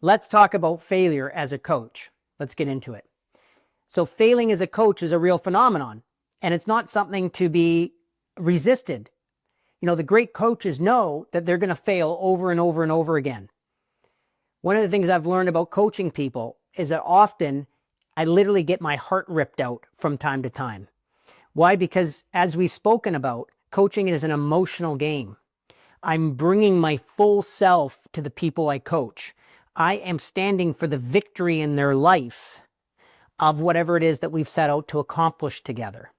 Let's talk about failure as a coach. Let's get into it. So failing as a coach is a real phenomenon, and it's not something to be resisted. You know, the great coaches know that they're going to fail over and over and over again. One of the things I've learned about coaching people is that often I literally get my heart ripped out from time to time. Why? Because as we've spoken about, coaching is an emotional game. I'm bringing my full self to the people I coach. I am standing for the victory in their life of whatever it is that we've set out to accomplish together.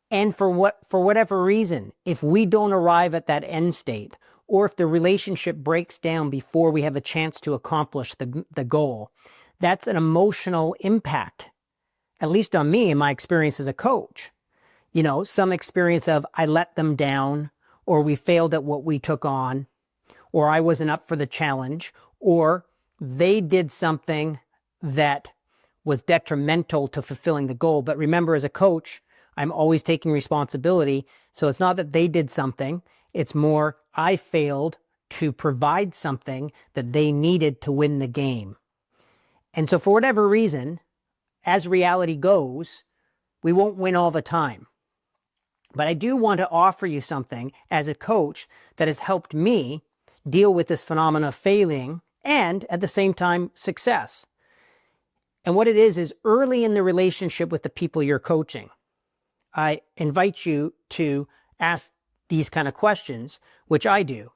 And for whatever reason, if we don't arrive at that end state, or if the relationship breaks down before we have a chance to accomplish the goal, that's an emotional impact, at least on me in my experience as a coach. You know, some experience of I let them down, or we failed at what we took on, or I wasn't up for the challenge, or they did something that was detrimental to fulfilling the goal. But remember, as a coach, I'm always taking responsibility. So it's not that they did something, it's more I failed to provide something that they needed to win the game. And so for whatever reason, as reality goes, we won't win all the time. But I do want to offer you something as a coach that has helped me deal with this phenomenon of failing and at the same time success. And what it is early in the relationship with the people you're coaching, I invite you to ask these kind of questions, which I do.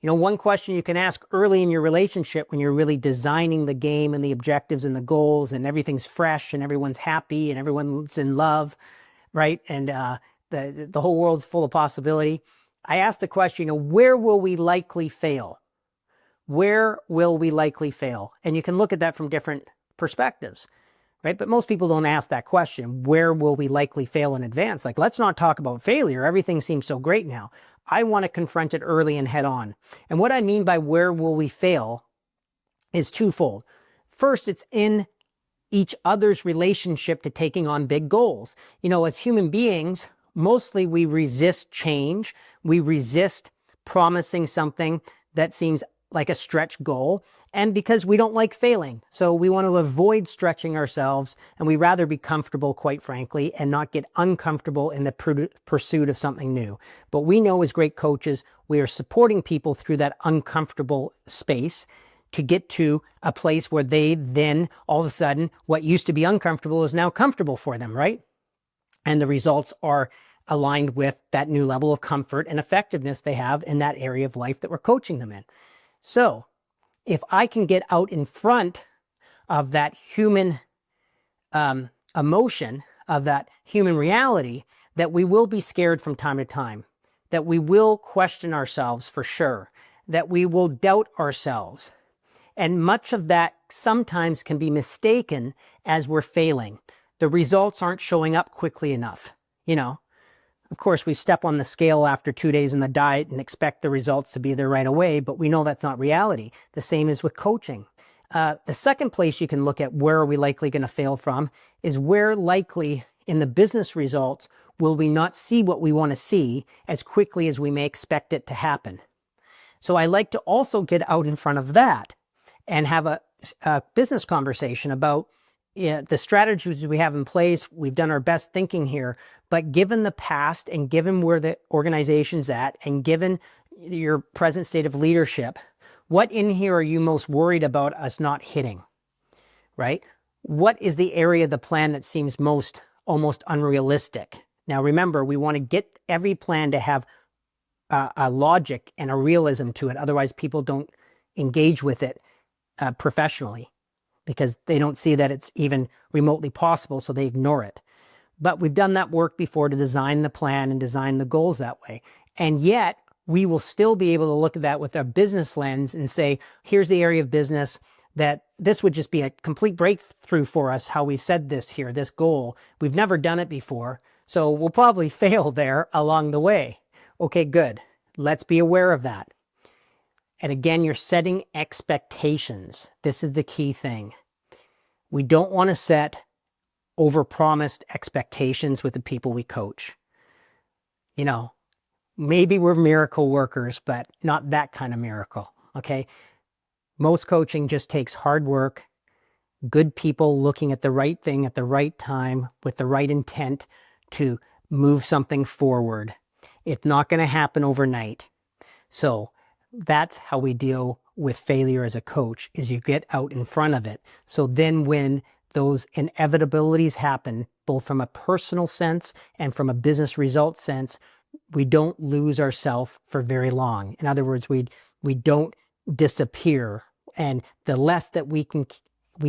You know, one question you can ask early in your relationship when you're really designing the game and the objectives and the goals and everything's fresh and everyone's happy and everyone's in love, right? And the whole world's full of possibility. I ask the question, you know, where will we likely fail? Where will we likely fail? And you can look at that from different perspectives, right? But most people don't ask that question. Where will we likely fail in advance? Like, let's not talk about failure. Everything seems so great now. I want to confront it early and head on. And what I mean by where will we fail is twofold. First, it's in each other's relationship to taking on big goals. You know, as human beings, mostly we resist change. We resist promising something that seems like a stretch goal, and because we don't like failing. So we want to avoid stretching ourselves, and we rather be comfortable, quite frankly, and not get uncomfortable in the pursuit of something new. But we know as great coaches, we are supporting people through that uncomfortable space to get to a place where they then, all of a sudden, what used to be uncomfortable is now comfortable for them, right? And the results are aligned with that new level of comfort and effectiveness they have in that area of life that we're coaching them in. So if I can get out in front of that human emotion, of that human reality, that we will be scared from time to time, that we will question ourselves for sure, that we will doubt ourselves. And much of that sometimes can be mistaken as we're failing. The results aren't showing up quickly enough, you know. Of course, we step on the scale after 2 days in the diet and expect the results to be there right away, but we know that's not reality. The same is with coaching. The second place you can look at where are we likely going to fail from is where likely in the business results will we not see what we want to see as quickly as we may expect it to happen. So I like to also get out in front of that and have a business conversation about the strategies we have in place. We've done our best thinking here, but given the past and given where the organization's at and given your present state of leadership, what in here are you most worried about us not hitting, right? What is the area of the plan that seems most almost unrealistic? Now, remember, we want to get every plan to have a logic and a realism to it. Otherwise, people don't engage with it professionally, because they don't see that it's even remotely possible, so they ignore it. But we've done that work before to design the plan and design the goals that way. And yet, we will still be able to look at that with our business lens and say, here's the area of business that this would just be a complete breakthrough for us, how we said this here, this goal. We've never done it before, so we'll probably fail there along the way. Okay, good. Let's be aware of that. And again, you're setting expectations. This is the key thing. We don't want to set overpromised expectations with the people we coach. You know, maybe we're miracle workers, but not that kind of miracle, okay? Most coaching just takes hard work, good people looking at the right thing at the right time with the right intent to move something forward. It's not going to happen overnight. So that's how we deal with failure as a coach, is you get out in front of it. So then when those inevitabilities happen, both from a personal sense and from a business result sense, we don't lose ourselves for very long. In other words, we don't disappear. And the less that we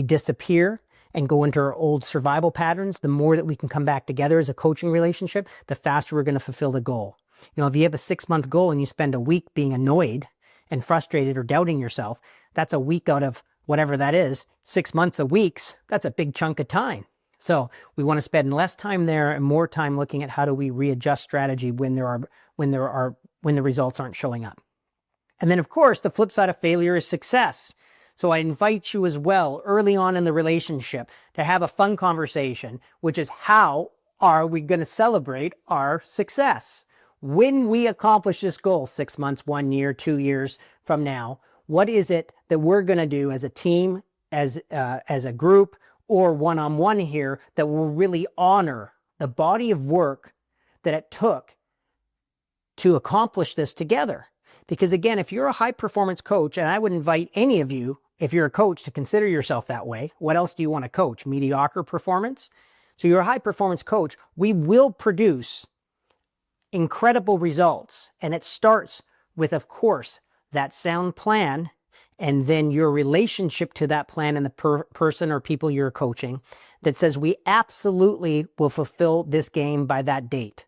disappear and go into our old survival patterns, the more that we can come back together as a coaching relationship, the faster we're going to fulfill the goal. You know, if you have a 6-month goal and you spend a week being annoyed and frustrated or doubting yourself, that's a week out of whatever that is. 6 months of weeks, that's a big chunk of time. So we want to spend less time there and more time looking at how do we readjust strategy when the results aren't showing up. And then of course, the flip side of failure is success. So I invite you as well early on in the relationship to have a fun conversation, which is how are we going to celebrate our success? When we accomplish this goal, 6 months, 1 year, 2 years from now, what is it that we're going to do as a team, as a group, or one-on-one here that will really honor the body of work that it took to accomplish this together? Because again, if you're a high-performance coach, and I would invite any of you, if you're a coach, to consider yourself that way. What else do you want to coach? Mediocre performance? So you're a high-performance coach. We will produce incredible results. And it starts with, of course, that sound plan, and then your relationship to that plan and the person or people you're coaching that says, we absolutely will fulfill this game by that date.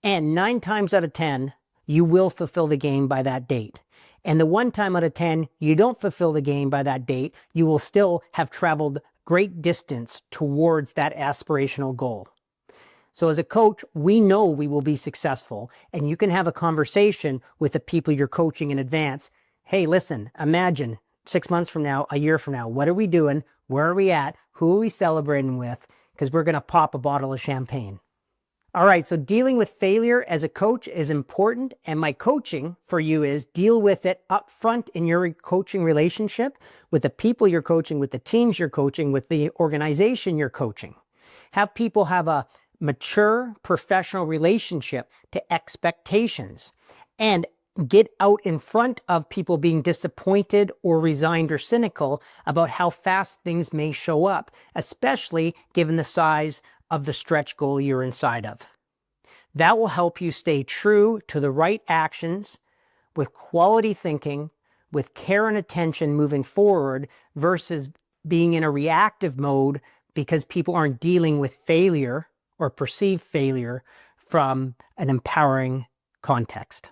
And 9 times out of 10, you will fulfill the game by that date. And the 1 time out of 10, you don't fulfill the game by that date, you will still have traveled great distance towards that aspirational goal. So as a coach, we know we will be successful, and you can have a conversation with the people you're coaching in advance. Hey, listen, imagine 6 months from now, a year from now, what are we doing? Where are we at? Who are we celebrating with? Because we're going to pop a bottle of champagne. All right, so dealing with failure as a coach is important, and my coaching for you is deal with it up front in your coaching relationship with the people you're coaching, with the teams you're coaching, with the organization you're coaching. Have people have a mature professional relationship to expectations, and get out in front of people being disappointed or resigned or cynical about how fast things may show up, especially given the size of the stretch goal you're inside of. That will help you stay true to the right actions with quality thinking, with care and attention moving forward, versus being in a reactive mode because people aren't dealing with failure or perceived failure from an empowering context.